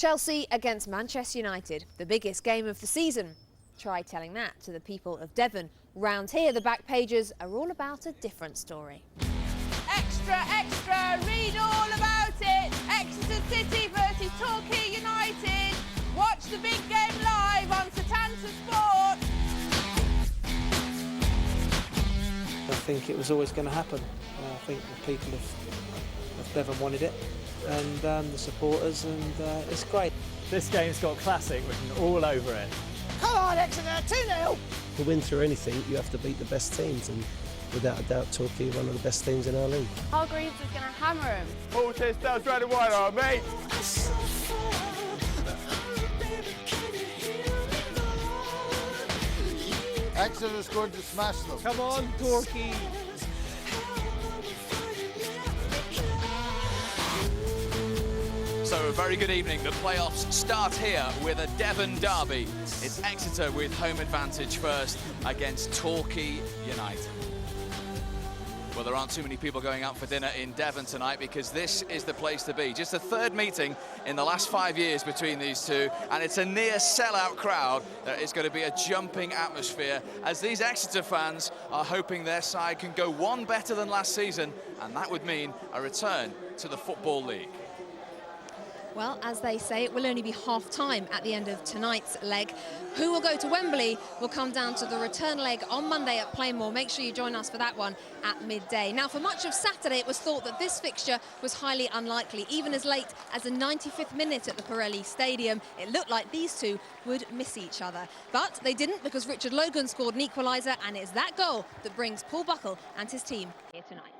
Chelsea against Manchester United, the biggest game of the season. Try telling that to the people of Devon. Round here, the back pages are all about a different story. Extra, extra, read all about it. Exeter City versus Torquay United. Watch the big game live on Setanta Sport. I think it was always going to happen. I think the people of Devon wanted it, and the supporters, and it's great. This game's got classic written all over it. Come on, Exeter, 2-0! To win through anything, you have to beat the best teams, and without a doubt, Torquay are one of the best teams in our league. Hargreaves is going to hammer him. All chest down, straight and wide, all right, mate. Exeter's going to smash them. Come on, Torquay. So a very good evening. The playoffs start here with a Devon derby. It's Exeter with home advantage first against Torquay United. Well, there aren't too many people going out for dinner in Devon tonight because this is the place to be. Just the third meeting in the last 5 years between these two, and it's a near sellout crowd. It's going to be a jumping atmosphere as these Exeter fans are hoping their side can go one better than last season, and that would mean a return to the Football League. Well, as they say, it will only be half-time at the end of tonight's leg. Who will go to Wembley will come down to the return leg on Monday at Plainmoor. Make sure you join us for that one at midday. Now, for much of Saturday, it was thought that this fixture was highly unlikely. Even as late as the 95th minute at the Pirelli Stadium, it looked like these two would miss each other. But they didn't, because Richard Logan scored an equaliser, and it's that goal that brings Paul Buckle and his team here tonight.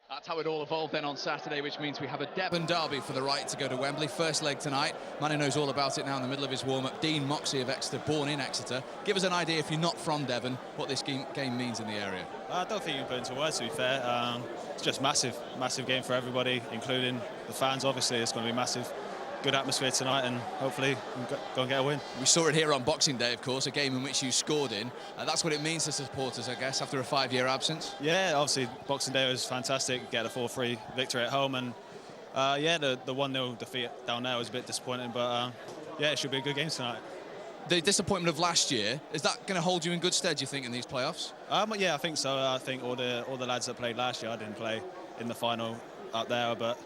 That's how it all evolved then on Saturday, which means we have a Devon derby for the right to go to Wembley. First leg tonight. Man who knows all about it now in the middle of his warm-up, Dean Moxey of Exeter, born in Exeter. Give us an idea, if you're not from Devon, what this game means in the area. I don't think you can put into words, to be fair. It's just massive game for everybody, including the fans. Obviously, it's going to be massive. Good atmosphere tonight, and hopefully go and get a win. We saw it here on Boxing Day, of course, a game in which you scored in. That's what it means to supporters, I guess, after a 5-year absence. Yeah, obviously Boxing Day was fantastic. Get a 4-3 victory at home, and yeah, the 1-0 defeat down there was a bit disappointing, but yeah, it should be a good game tonight. The disappointment of last year, is that going to hold you in good stead, do you think, in these playoffs? Yeah, I think so. I think all the lads that played last year, I didn't play in the final up there, but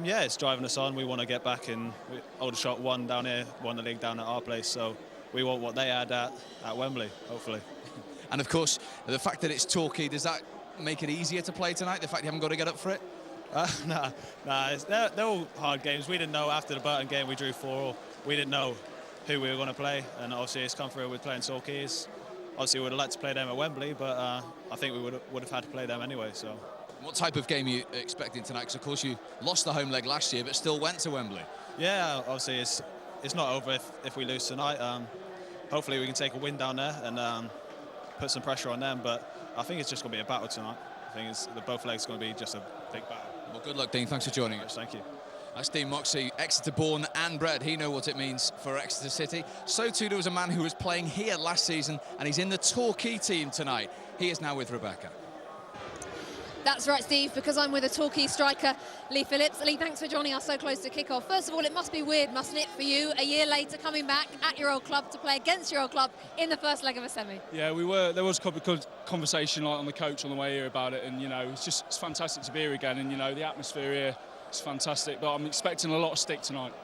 yeah, it's driving us on. We want to get back, and Aldershot won down here, won the league down at our place, so we want what they had at Wembley, hopefully. And of course, the fact that it's Torquay, does that make it easier to play tonight, the fact you haven't got to get up for it? Nah, they're all hard games. We didn't know after the Burton game we drew 4. We didn't know who we were going to play, and obviously it's come through with playing Torquay. Obviously we would have liked to play them at Wembley, but I think we would have had to play them anyway. So, what type of game are you expecting tonight? Because of course you lost the home leg last year, but still went to Wembley. Yeah, obviously it's not over if we lose tonight. Hopefully we can take a win down there and put some pressure on them. But I think it's just going to be a battle tonight. I think both legs going to be just a big battle. Well, good luck, Dean. Thanks for joining us. Thank you. That's Dean Moxey, Exeter born and bred. He knows what it means for Exeter City. So too there was a man who was playing here last season, and he's in the Torquay team tonight. He is now with Rebecca. That's right, Steve, because I'm with a Torquay striker, Lee Phillips. Lee, thanks for joining us so close to kick-off. First of all, it must be weird, mustn't it, for you, a year later, coming back at your old club to play against your old club in the first leg of a semi? Yeah, there was a conversation on the coach on the way here about it, and, you know, it's fantastic to be here again, and, you know, the atmosphere here is fantastic, but I'm expecting a lot of stick tonight.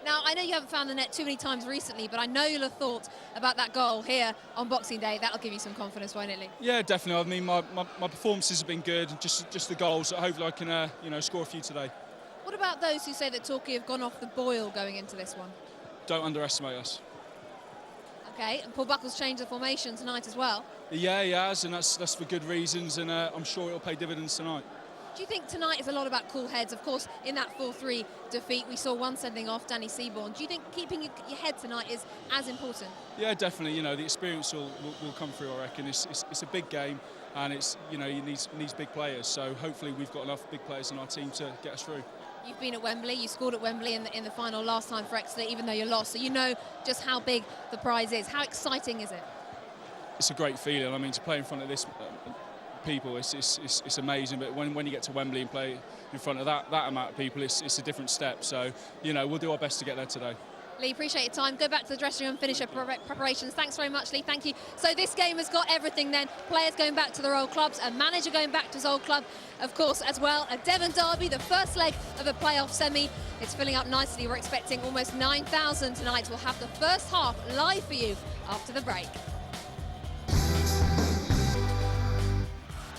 Now, I know you haven't found the net too many times recently, but I know you'll have thought about that goal here on Boxing Day. That'll give you some confidence, won't it, Lee? Yeah, definitely. I mean, my performances have been good, just the goals. So hopefully I can, you know, score a few today. What about those who say that Torquay have gone off the boil going into this one? Don't underestimate us. OK, and Paul Buckle's changed the formation tonight as well. Yeah, he has, and that's for good reasons, and I'm sure it'll pay dividends tonight. Do you think tonight is a lot about cool heads? Of course, in that 4-3 defeat, we saw one sending off, Danny Seaborn. Do you think keeping your head tonight is as important? Yeah, definitely. You know, the experience will come through, I reckon. It's a big game, and it's, you know, it needs big players. So hopefully we've got enough big players in our team to get us through. You've been at Wembley, you scored at Wembley in the final last time for Exeter, even though you lost. So you know just how big the prize is. How exciting is it? It's a great feeling. I mean, to play in front of this people, it's amazing. But when you get to Wembley and play in front of that amount of people, it's a different step. So, you know, we'll do our best to get there today. Lee, appreciate your time. Go back to the dressing room and finish your preparations. Thanks very much, Lee. Thank you. So this game has got everything then. Players going back to their old clubs, a manager going back to his old club, of course, as well. A Devon derby, the first leg of a playoff semi. It's filling up nicely. We're expecting almost 9,000 tonight. We'll have the first half live for you after the break.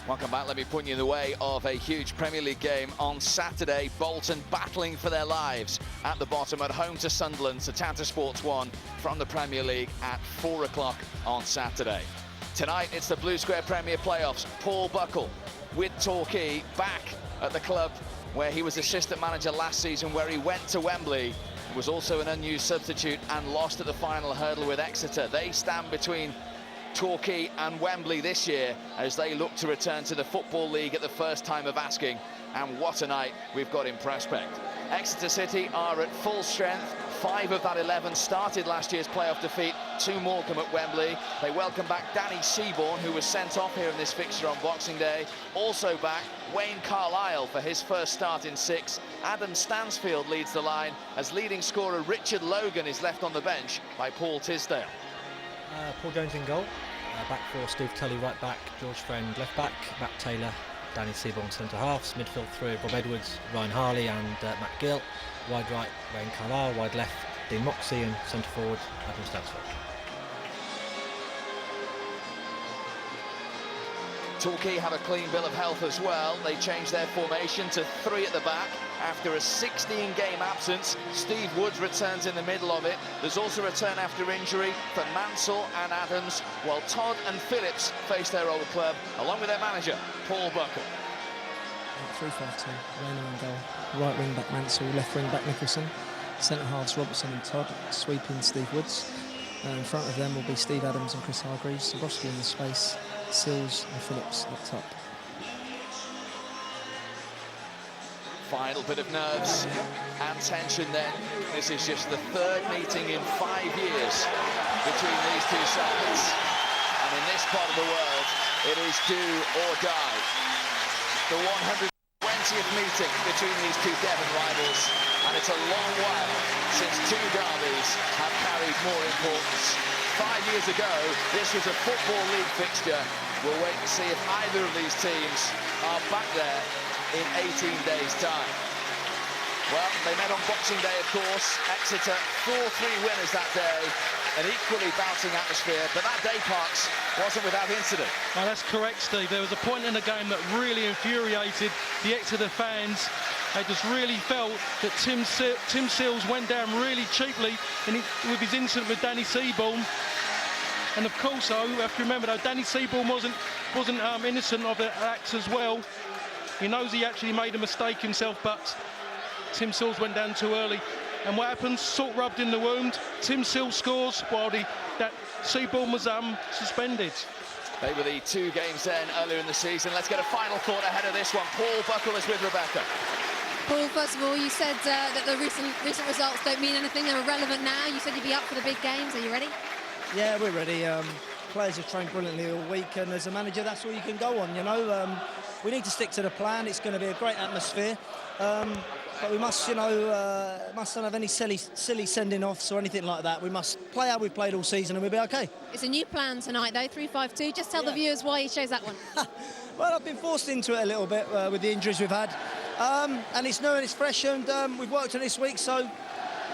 Welcome back. Let me point you in the way of a huge Premier League game on Saturday. Bolton battling for their lives at the bottom, at home to Sunderland. Setanta Sports 1 from the Premier League at 4 o'clock on Saturday. Tonight, it's the Blue Square Premier Playoffs. Paul Buckle with Torquay back at the club where he was assistant manager last season, where he went to Wembley. Was also an unused substitute and lost at the final hurdle with Exeter. They stand between Torquay and Wembley this year as they look to return to the Football League at the first time of asking. And what a night we've got in prospect. Exeter City are at full strength. 5 of that 11 started last year's playoff defeat. 2 more come at Wembley. They welcome back Danny Seaborn, who was sent off here in this fixture on Boxing Day. Also back Wayne Carlisle for his first start in 6. Adam Stansfield leads the line as leading scorer Richard Logan is left on the bench by Paul Tisdale. Paul Jones in goal. Back 4, Steve Tully right back, George Friend left back, Matt Taylor, Danny Seaborn centre halves, midfield 3, Bob Edwards, Ryan Harley and Matt Gill, wide right, Wayne Carlisle, wide left, Dean Moxey, and centre forward, Adam Stansfield. Torquay have a clean bill of health as well. They changed their formation to 3 at the back after a 16-game absence. Steve Woods returns in the middle of it. There's also a return after injury for Mansell and Adams, while Todd and Phillips face their old club, along with their manager, Paul Buckle. 3-5-2, Rayner in goal. Right wing back Mansell, left wing back Nicholson. Centre halves Robertson and Todd, sweeping Steve Woods. In front of them will be Steve Adams and Chris Hargreaves. Zabrowski in the space, Sills and Phillips up top. Final bit of nerves and tension then. This is just the 3rd meeting in 5 years between these two sides. And in this part of the world, it is do or die. The 120th meeting between these two Devon rivals. And it's a long while since 2 derbies have carried more importance. 5 years ago, this was a Football League fixture. We'll wait and see if either of these teams are back there in 18 days' time. Well, they met on Boxing Day, of course. Exeter 4-3 winners that day. an equally bouncing atmosphere, but that day, Parks, wasn't without incident. Oh, that's correct, Steve. There was a point in the game that really infuriated the Exeter fans. They just really felt that Tim Seals went down really cheaply with his incident with Danny Seaborn. And of course, though, we have to remember, though, Danny Seaborn wasn't innocent of the acts as well. He knows he actually made a mistake himself, but Tim Seals went down too early. And what happens? Salt rubbed in the wound. Tim Seals scores while that Seaborn was suspended. They were the 2 games then earlier in the season. Let's get a final thought ahead of this one. Paul Buckle is with Rebecca. Paul, first of all, you said that the recent results don't mean anything. They're irrelevant now. You said you'd be up for the big games. Are you ready? Yeah, we're ready. Players have trained brilliantly all week, and as a manager, that's all you can go on, you know. We need to stick to the plan. It's going to be a great atmosphere. But we must, mustn't have any silly sending offs or anything like that. We must play how we've played all season and we'll be okay. It's a new plan tonight, though, 3-5-2. Just tell the viewers why he chose that one. Well, I've been forced into it a little bit with the injuries we've had. And it's new and it's fresh, and we've worked on it this week, so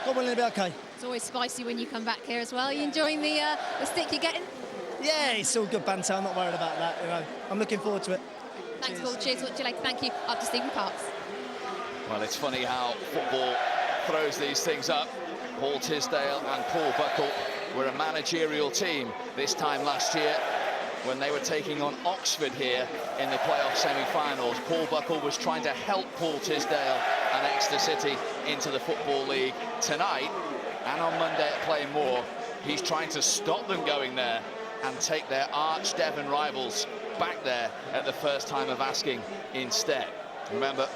God willing, it'll be okay. It's always spicy when you come back here as well. Are you enjoying the stick you're getting? Yeah, it's all good banter. I'm not worried about that. You know, I'm looking forward to it. Thanks, Paul. Cheers. What you like? Thank you. Up to Stephen Parks. Well, it's funny how football throws these things up. Paul Tisdale and Paul Buckle were a managerial team this time last year when they were taking on Oxford here in the playoff semi-finals. Paul Buckle was trying to help Paul Tisdale and Exeter City into the Football League tonight, and on Monday at Plainmoor, he's trying to stop them going there and take their arch Devon rivals back there at the first time of asking instead. Remember,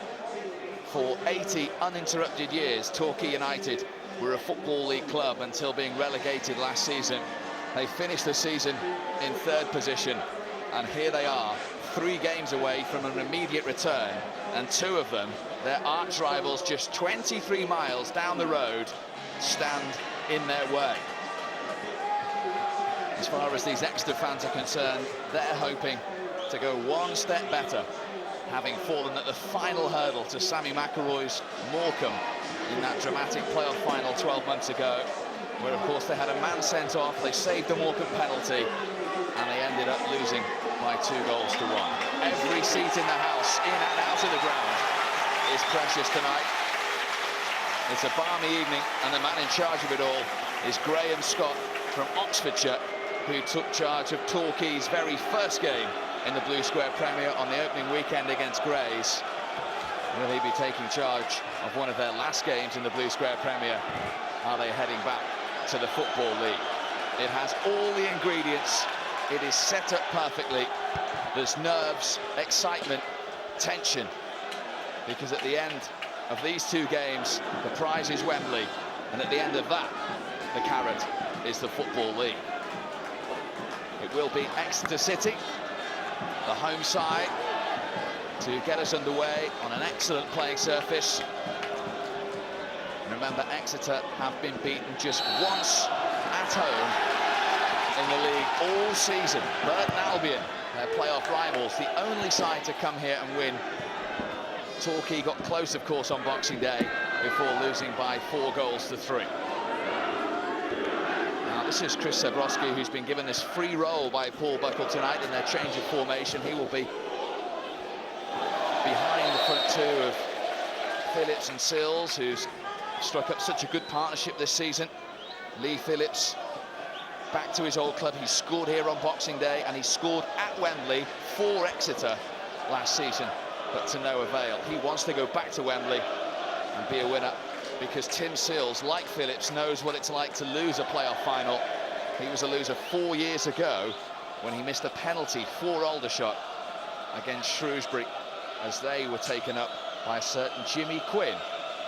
for 80 uninterrupted years, Torquay United were a Football League club until being relegated last season. They finished the season in 3rd position, and here they are, 3 games away from an immediate return, and 2 of them, their arch rivals just 23 miles down the road, stand in their way. As far as these Exeter fans are concerned, they're hoping to go one step better, having fallen at the final hurdle to Sammy McElroy's Morecambe in that dramatic playoff final 12 months ago, where of course they had a man sent off, they saved the Morecambe penalty, and they ended up losing by 2-1. Every seat in the house, in and out of the ground, is precious tonight. It's a balmy evening, and the man in charge of it all is Graham Scott from Oxfordshire, who took charge of Torquay's very first game in the Blue Square Premier on the opening weekend against Grays. Will he be taking charge of one of their last games in the Blue Square Premier? Are they heading back to the Football League? It has all the ingredients. It is set up perfectly. There's nerves, excitement, tension, because at the end of these 2 games, the prize is Wembley, and at the end of that, the carrot is the Football League. It will be Exeter City, the home side, to get us underway on an excellent playing surface. And remember, Exeter have been beaten just once at home in the league all season. Burton Albion, their playoff rivals, the only side to come here and win. Torquay got close, of course, on Boxing Day before losing by 4-3. Now, this is Chris Zabrowski, who's been given this free role by Paul Buckle tonight in their change of formation. He will be behind the front 2 of Phillips and Sills, who's struck up such a good partnership this season. Lee Phillips back to his old club. He scored here on Boxing Day, and he scored at Wembley for Exeter last season, but to no avail. He wants to go back to Wembley and be a winner, because Tim Sills, like Phillips, knows what it's like to lose a playoff final. He was a loser 4 years ago when he missed a penalty for Aldershot against Shrewsbury, as they were taken up by a certain Jimmy Quinn,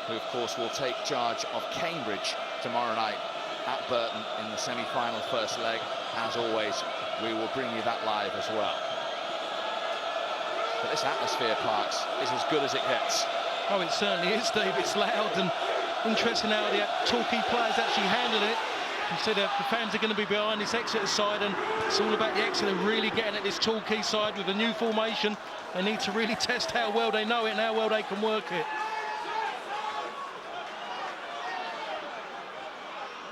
who of course will take charge of Cambridge tomorrow night at Burton in the semi-final first leg. As always, we will bring you that live as well. But this atmosphere, Parks, is as good as it gets. Oh, it certainly is, Steve. It's loud, and interesting how the Torquay players actually handle it. You said the fans are going to be behind this Exeter side, and it's all about the Exeter really getting at this Torquay side with a new formation. They need to really test how well they know it and how well they can work it.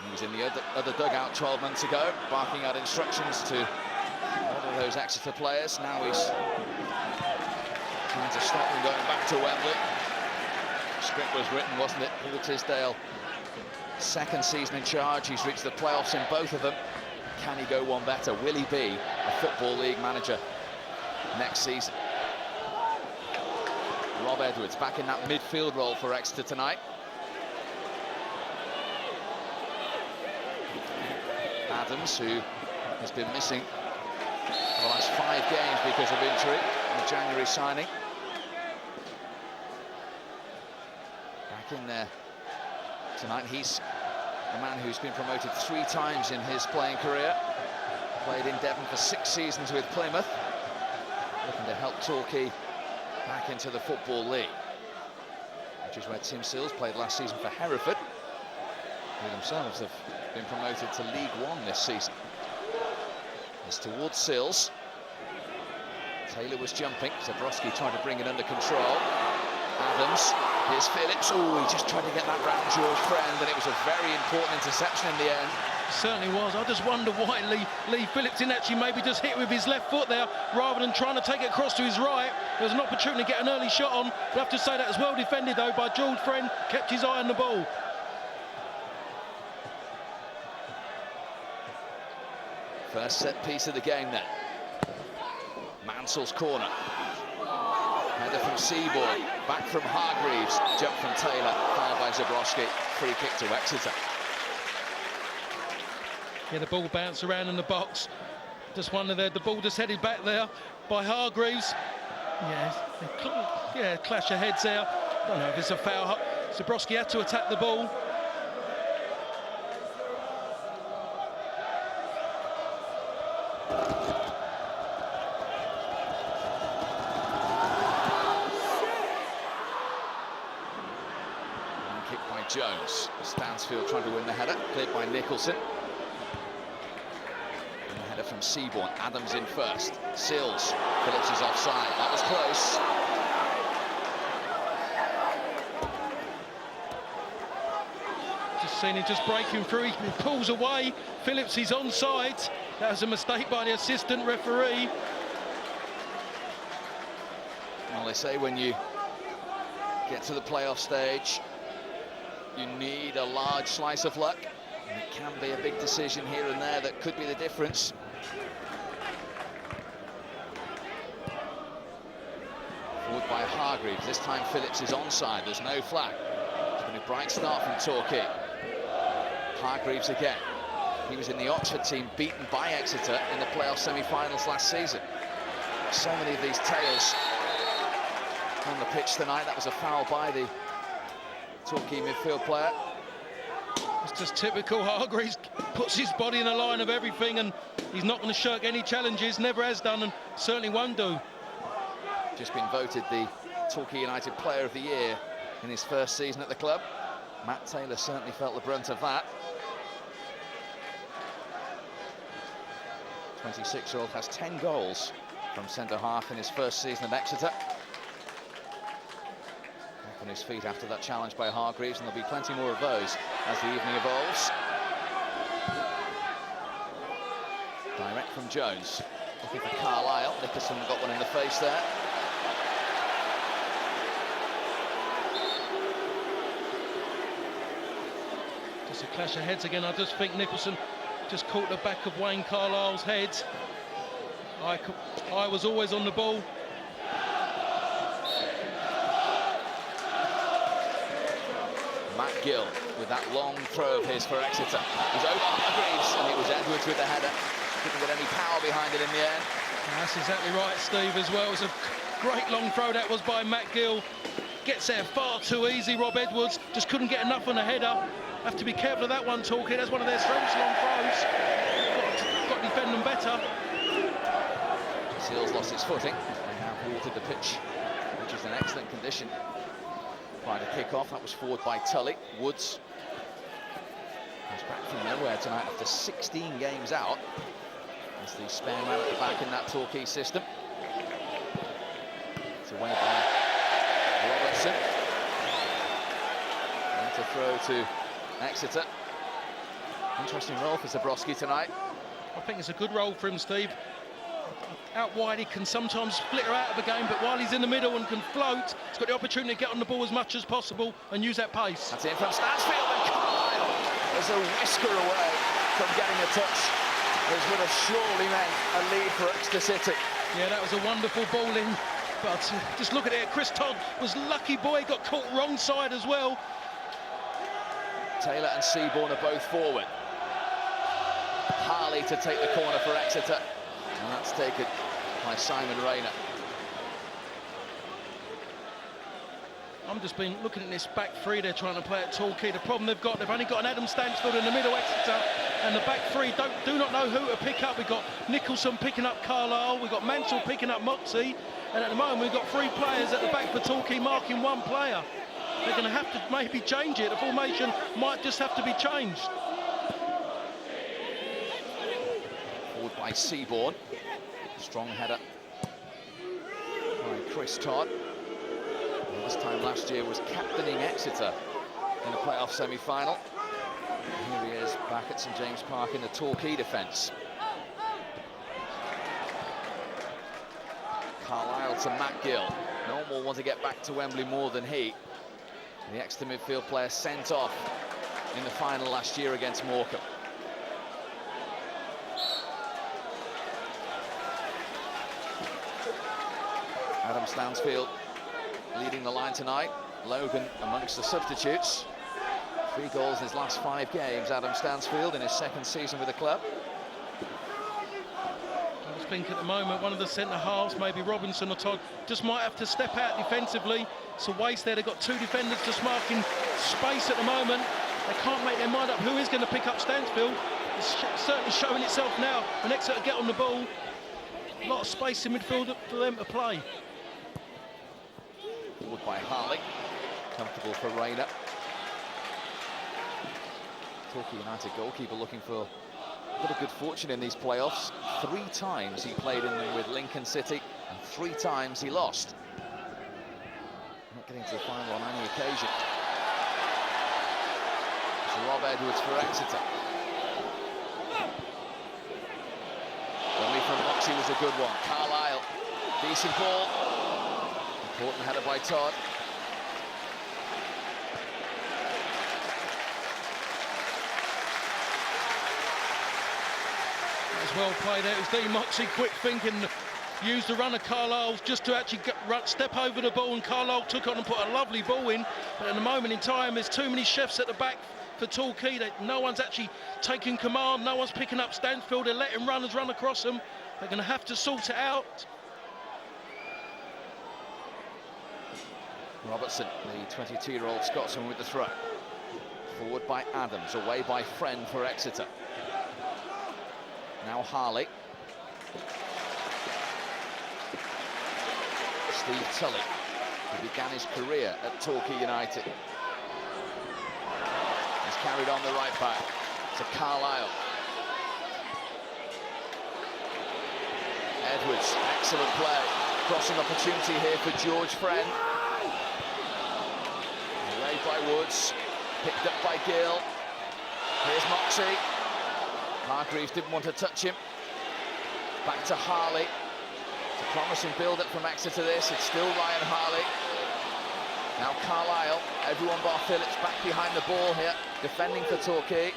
He was in the other dugout 12 months ago, barking out instructions to all of those Exeter players. Now he's trying to stop them going back to Wembley. The script was written, wasn't it? Paul Tisdale, second season in charge. He's reached the playoffs in both of them. Can he go one better? Will he be a Football League manager next season? Rob Edwards back in that midfield role for Exeter tonight. Adams, who has been missing for the last 5 games because of injury in the January signing. Back in there tonight. He's a man who's been promoted 3 times in his playing career. Played in Devon for 6 seasons with Plymouth. Looking to help Torquay back into the Football League, which is where Tim Sills played last season for Hereford, who themselves have been promoted to League One this season. It's towards Sills. Taylor was jumping. Zabrowski tried to bring it under control. Adams, here's Phillips. Oh, he just tried to get that round George Friend, and it was a very important interception in the end. Certainly was. I just wonder why Lee Phillips didn't actually maybe just hit with his left foot there rather than trying to take it across to his right. There was an opportunity to get an early shot on. But I have to say that was well defended though by George Friend. Kept his eye on the ball. First set piece of the game then. Mansell's corner. Header from Seaborn. Back from Hargreaves. Jump from Taylor. Fouled by Zabrowski. Free kick to Exeter. Yeah, the ball bounced around in the box. Just wonder there, the ball just headed back there by Hargreaves. Yeah, clash of heads there. Don't know if it's a foul. Zabrowski had to attack the ball. Kick by Jones. Stansfield trying to win the header. Cleared by Nicholson. From Seaborn, Adams in first. Sills, Phillips is offside. That was close. Just seen him just breaking through. He pulls away. Phillips is onside. That was a mistake by the assistant referee. Well, they say when you get to the playoff stage, you need a large slice of luck. And it can be a big decision here and there that could be the difference. Forward by Hargreaves. This time Phillips is onside. There's no flag. It's been a bright start from Torquay. Hargreaves again. He was in the Oxford team, beaten by Exeter in the playoff semi-finals last season. So many of these tales on the pitch tonight. That was a foul by the Torquay midfield player. It's just typical. Hargreaves puts his body in the line of everything, and he's not going to shirk any challenges, never has done, and certainly won't do. Just been voted the Torquay United Player of the Year in his first season at the club. Matt Taylor certainly felt the brunt of that. 26-year-old has 10 goals from centre-half in his first season at Exeter. Back on his feet after that challenge by Hargreaves, and there'll be plenty more of those as the evening evolves. Direct from Jones. Looking for Carlisle. Nicholson got one in the face there. Just a clash of heads again. I just think Nicholson just caught the back of Wayne Carlisle's head. I was always on the ball. Matt Gill with that long throw of his for Exeter. It was over Hargreaves, and it was Edwards with the header. Didn't get any power behind it in the end. That's exactly right, Steve, as well. It was a great long throw that was by Matt Gill. Gets there far too easy, Rob Edwards. Just couldn't get enough on the header. Have to be careful of that one, Torquay. That's one of their strengths, long throws. Got to defend them better. Seals lost his footing. They have watered the pitch, which is in excellent condition. Prior to kick-off, that was forward by Tully. Woods is back from nowhere tonight after 16 games out. That's the spare man at the back in that Torquay system. It's away by Robertson. And to throw to Exeter. Interesting role for Zabrowski tonight. I think it's a good role for him, Steve. Out wide, he can sometimes flitter out of the game, but while he's in the middle and can float, he's got the opportunity to get on the ball as much as possible and use that pace. That's in from Stansfield, and Carlisle is a whisker away from getting a touch. This would have surely meant a lead for Exeter City. Yeah, that was a wonderful ball in, but just look at it. Chris Todd was lucky boy, got caught wrong side as well. Taylor and Seaborn are both forward. Harley to take the corner for Exeter, and that's taken by Simon Rayner. I'm just been looking at this back three they're trying to play at Torquay. The problem they've only got an Adam Stansfield in the middle, Exeter, and the back three do not know who to pick up. We've got Nicholson picking up Carlisle, we've got Mansell picking up Moxey, and at the moment we've got 3 players at the back for Torquay marking 1 player. They're going to have to maybe change it. The formation might just have to be changed. Forward by Seaborn. Strong header by Chris Todd. Well, this time last year was captaining Exeter in the playoff semi-final. Here he is back at St James Park in the Torquay defence. Carlisle to Matt Gill. No one will want to get back to Wembley more than he. The Exeter midfield player sent off in the final last year against Morecambe. Adam Stansfield leading the line tonight. Logan amongst the substitutes. 3 goals in his last 5 games, Adam Stansfield, in his 2nd season with the club. I think at the moment one of the centre-halves, maybe Robinson or Todd, just might have to step out defensively. It's a waste there. They've got 2 defenders just marking space at the moment. They can't make their mind up who is going to pick up Stansfield. It's certainly showing itself now. When Exeter get on the ball, a lot of space in midfield for them to play. Forward by Harley. Comfortable for Rayner. Torquay United goalkeeper looking for a bit of good fortune in these playoffs. 3 times he played in them with Lincoln City, and 3 times he lost. Not getting to the final on any occasion. It's Rob Edwards for Exeter. Only from Moxey was a good one. Carlisle, decent ball. Important header by Todd. Well played out. It was Dean Moxey, quick thinking, used the run of Carlisle just to actually step over the ball, and Carlisle took on and put a lovely ball in. But at the moment in time, there's too many chefs at the back for Torquay. No one's actually taking command, no one's picking up Stansfield. They're letting runners run across them. They're going to have to sort it out. Robertson, the 22-year-old Scotsman, with the throw. Forward by Adams, away by Friend for Exeter. Now Harley. Steve Tully, who began his career at Torquay United. He's carried on the right back to Carlisle. Edwards, excellent play. Crossing opportunity here for George Friend. Laid by Woods, picked up by Gill. Here's Moxey. Hargreaves didn't want to touch him. Back to Harley. It's a promising build-up from Exeter this. It's still Ryan Harley. Now Carlisle, everyone bar Phillips back behind the ball here, defending for Torquay.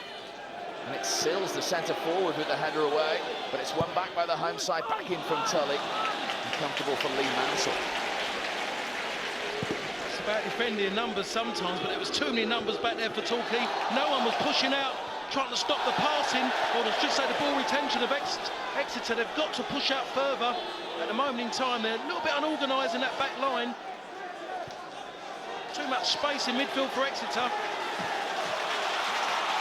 And it Sills the centre forward with the header away, but it's won back by the home side, back in from Tully. And comfortable for Lee Mansell. It's about defending in numbers sometimes, but there was too many numbers back there for Torquay. No one was pushing out, trying to stop the passing, or I should say the ball retention of Exeter. They've got to push out further. At the moment in time, they're a little bit unorganised in that back line. Too much space in midfield for Exeter.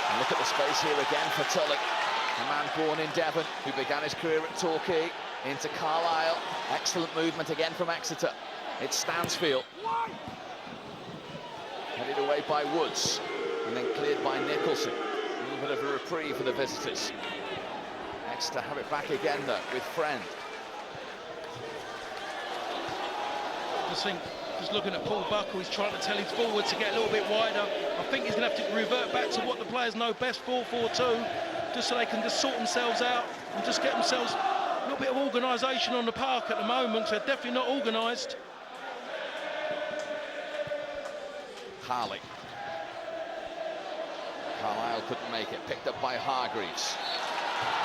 And look at the space here again for Tully, a man born in Devon, who began his career at Torquay, into Carlisle. Excellent movement again from Exeter. It's Stansfield. Headed away by Woods, and then cleared by Nicholson. A little bit of a reprieve for the visitors. Exeter have it back again, though, with Friend. I think Just looking at Paul Buckle, he's trying to tell his forward to get a little bit wider. I think he's going to have to revert back to what the players know best, 4-4-2, just so they can just sort themselves out and just get themselves a little bit of organisation on the park at the moment. So they're definitely not organised. Harley. Carlisle couldn't make it, picked up by Hargreaves.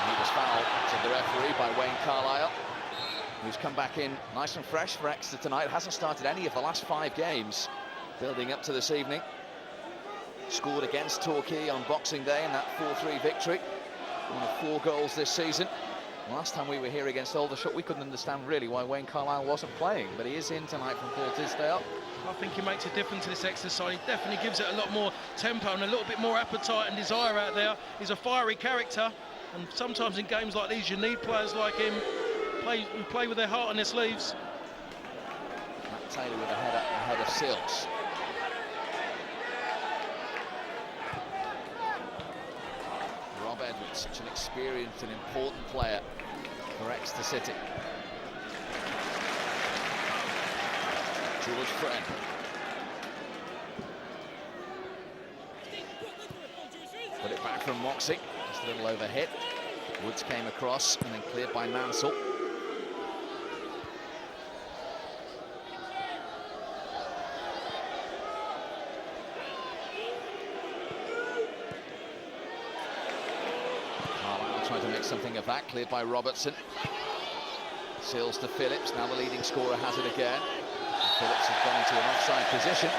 And he was fouled to the referee by Wayne Carlisle, who's come back in nice and fresh for Exeter tonight. Hasn't started any of the last 5 games building up to this evening. Scored against Torquay on Boxing Day in that 4-3 victory. One of 4 goals this season. Last time we were here against Aldershot, we couldn't understand really why Wayne Carlisle wasn't playing, but he is in tonight from Paul Tisdale. I think he makes a difference to this Exeter side. He definitely gives it a lot more tempo and a little bit more appetite and desire out there. He's a fiery character, and sometimes in games like these you need players like him who play with their heart on their sleeves. Matt Taylor with a header ahead of Sills. Rob Edwards, such an experienced and important player for Exeter City. George Friend. Put it back from Moxey, just a little overhit. Woods came across and then cleared by Mansell. Carlisle trying to make something of that, cleared by Robertson. Sills to Phillips, now the leading scorer has it again. Phillips has gone into an offside position.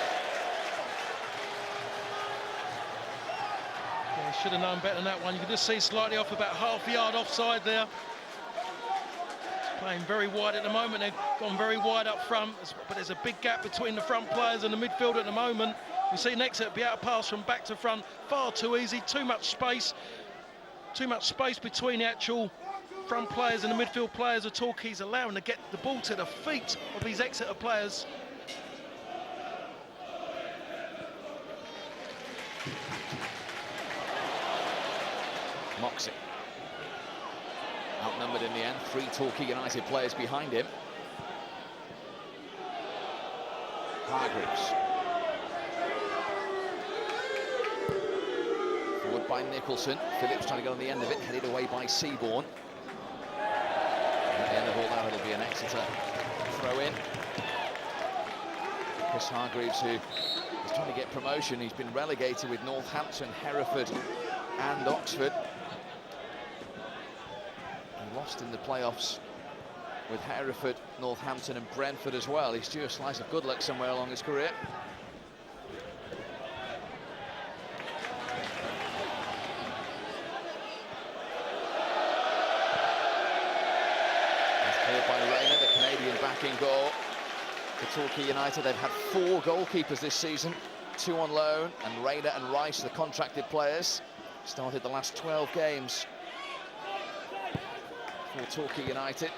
Yeah, should have known better than that one. You can just see slightly off, about half a yard offside there. Playing very wide at the moment. They've gone very wide up front, but there's a big gap between the front players and the midfield at the moment. We've seen Exeter be able to pass from back to front far too easy, too much space between the actual front players and the midfield players of Torquay's, allowing to get the ball to the feet of these Exeter players. Moxey. Outnumbered in the end, 3 Torquay United players behind him. Hargreaves. Forward by Nicholson. Phillips trying to get on the end of it, headed away by Seaborn. At the end of all that, it'll be an Exeter throw in. Chris Hargreaves, who is trying to get promotion. He's been relegated with Northampton, Hereford and Oxford. He lost in the playoffs with Hereford, Northampton and Brentford as well. He's due a slice of good luck somewhere along his career. In goal for Torquay United. They've had 4 goalkeepers this season, 2 on loan, and Rayner and Rice, the contracted players, started the last 12 games for Torquay United.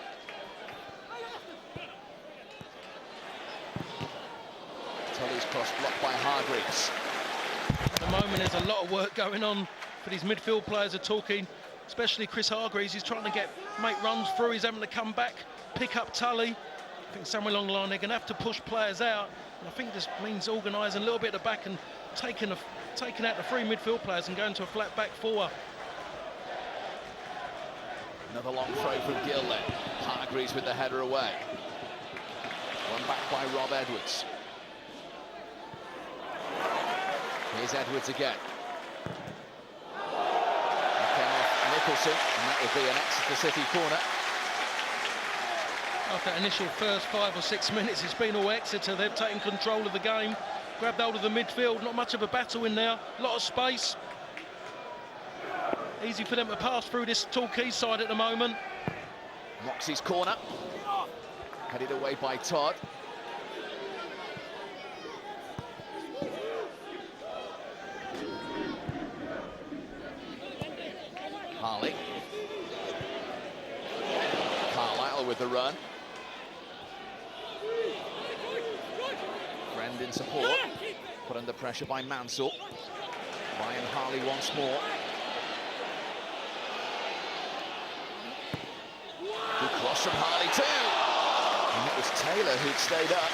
Tully's cross blocked by Hargreaves. At the moment there's a lot of work going on for these midfield players of Torquay, especially Chris Hargreaves. He's trying to make runs through, he's having to come back, pick up Tully. I think somewhere along the line they're going to have to push players out, and I think this means organising a little bit at the back and taking out the 3 midfield players and going to a flat back 4. Another long throw from Gill then. Hargreaves with the header away. One back by Rob Edwards. Here's Edwards again. That came off Nicholson, and that would be an Exeter City corner. After that initial first 5 or 6 minutes, it's been all Exeter. They've taken control of the game, grabbed hold of the midfield. Not much of a battle in there, a lot of space. Easy for them to pass through this Torquay side at the moment. Moxey's corner, headed away by Todd. Harley. Carlisle with the run. Friend in support, put under pressure by Mansell. Ryan Harley once more. Good cross from Harley too. And it was Taylor who'd stayed up.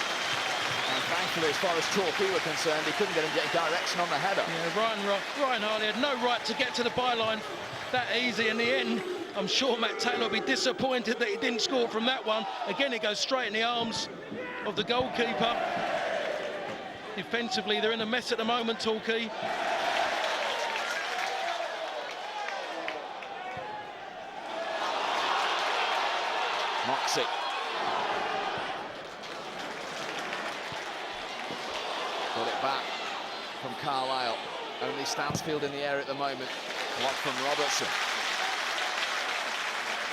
And thankfully, as far as Torquay were concerned, he couldn't get direction on the header. Yeah, Ryan Harley had no right to get to the byline that easy in the end. I'm sure Matt Taylor will be disappointed that he didn't score from that one. Again, it goes straight in the arms of the goalkeeper. Defensively, they're in a mess at the moment, Torquay. Moxey. Got it back from Carlisle. Only Stansfield in the air at the moment. Block from Robertson.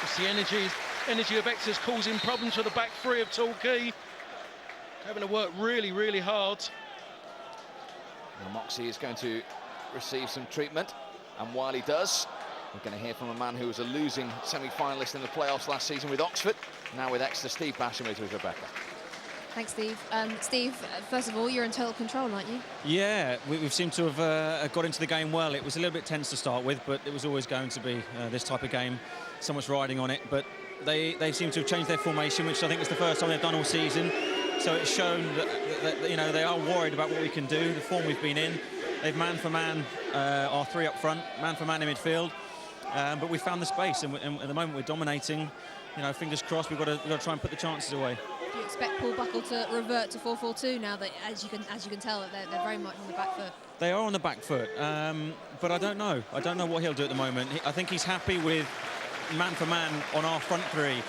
It's the energy of Exeter's causing problems for the back three of Torquay. Having to work really, really hard. Now Moxey is going to receive some treatment, and while he does, we're going to hear from a man who was a losing semi-finalist in the playoffs last season with Oxford, now with Exeter. Steve Basham is with Rebecca. Thanks, Steve. Steve, first of all, you're in total control, aren't you? Yeah, we seem to have got into the game well. It was a little bit tense to start with, but it was always going to be this type of game. So much riding on it, but they seem to have changed their formation, which I think is the first time they've done all season. So it's shown that you know, they are worried about what we can do, the form we've been in. They've man for man our three up front, man for man in midfield. But we found the space, and at the moment we're dominating. You know, fingers crossed. We've got to try and put the chances away. Do you expect Paul Buckle to revert to 4-4-2 now that, as you can tell, that they're very much on the back foot? They are on the back foot, but I don't know. I don't know what he'll do at the moment. I think he's happy with man for man on our front three.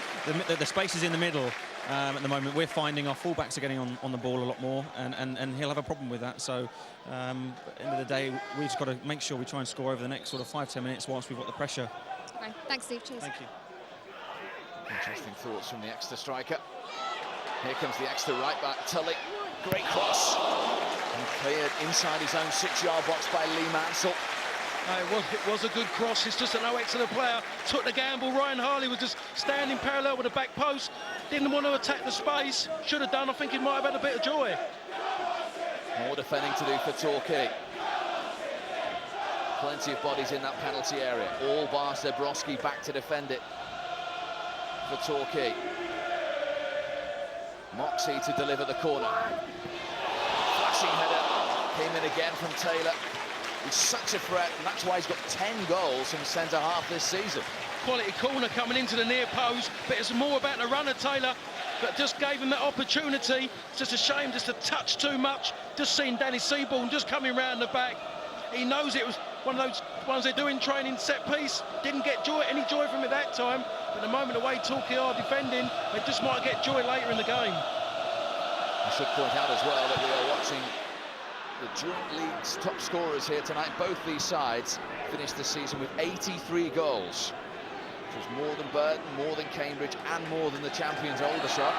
The space is in the middle. At the moment, we're finding our fullbacks are getting on the ball a lot more, and he'll have a problem with that. So, at the end of the day, we've just got to make sure we try and score over the next sort of 5-10 minutes whilst we've got the pressure. Okay. Thanks, Steve. Cheers. Thank you. Interesting thoughts from the Exeter striker. Here comes the Exeter right-back, Tully. Great cross. And cleared inside his own 6-yard box by Lee Mansell. It was a good cross. It's just that no Exeter player took the gamble. Ryan Harley was just standing parallel with the back post. Didn't want to attack the space. Should have done. I think he might have had a bit of joy. More defending to do for Torquay. Plenty of bodies in that penalty area. All bar Zebrowski back to defend it for Torquay. Moxey to deliver the corner. Flashing header. Came in again from Taylor. He's such a threat, and that's why he's got 10 goals from centre-half this season. Quality corner coming into the near post, but it's more about the runner, Taylor, but just gave him that opportunity. It's just a shame, just a touch too much. Just seeing Danny Seaborn just coming round the back. He knows it was one of those ones they do in training, set piece. Didn't get any joy from it that time, but the moment the way Torquay are defending, they just might get joy later in the game. I should point out as well that we are watching the joint league's top scorers here tonight. Both these sides finished the season with 83 goals, which was more than Burton, more than Cambridge, and more than the champions Aldershot.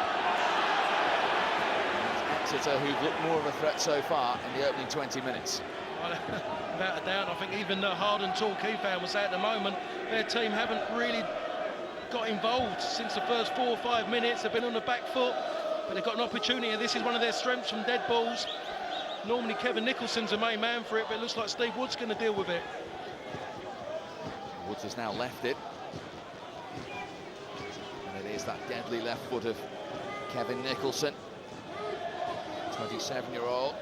It's Exeter who've looked more of a threat so far in the opening 20 minutes. Well, without a doubt, I think even the hardened Torquay fan will say at the moment their team haven't really got involved since the first 4 or 5 minutes. They've been on the back foot, but they've got an opportunity. This is one of their strengths from dead balls. Normally Kevin Nicholson's the main man for it, but it looks like Steve Wood's going to deal with it. Woods has now left it. And it is that deadly left foot of Kevin Nicholson. 27-year-old.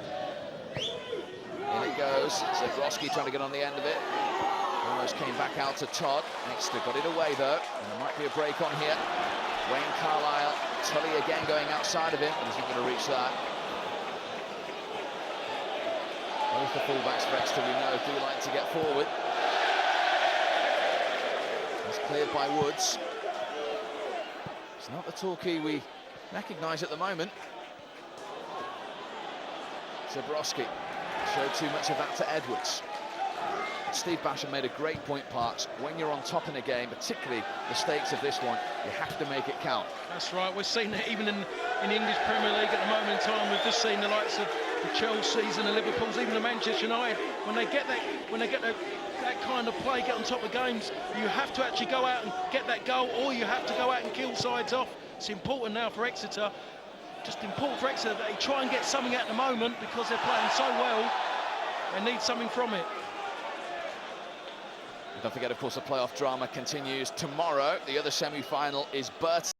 In it goes. Zebrowski trying to get on the end of it. Almost came back out to Todd. Exeter got it away though. And there might be a break on here. Wayne Carlisle. Tully again going outside of him, but isn't going to reach that. Both the fullbacks for Exeter, we know, do like to get forward. It's cleared by Woods. It's not the Torquay we recognise at the moment. Zebrowski showed too much of that to Edwards. Steve Basham made a great point, Parks. When you're on top in a game, particularly the stakes of this one, you have to make it count. That's right. We're seeing it even in the English Premier League at the moment in time. We've just seen the likes of the Chelsea's and the Liverpool's, even the Manchester United. When they get that kind of play, get on top of games, you have to actually go out and get that goal, or you have to go out and kill sides off. It's important now for Exeter. Just important for Exeter that they try and get something at the moment, because they're playing so well. They need something from it. Don't forget, of course, the playoff drama continues tomorrow. The other semi-final is Burton.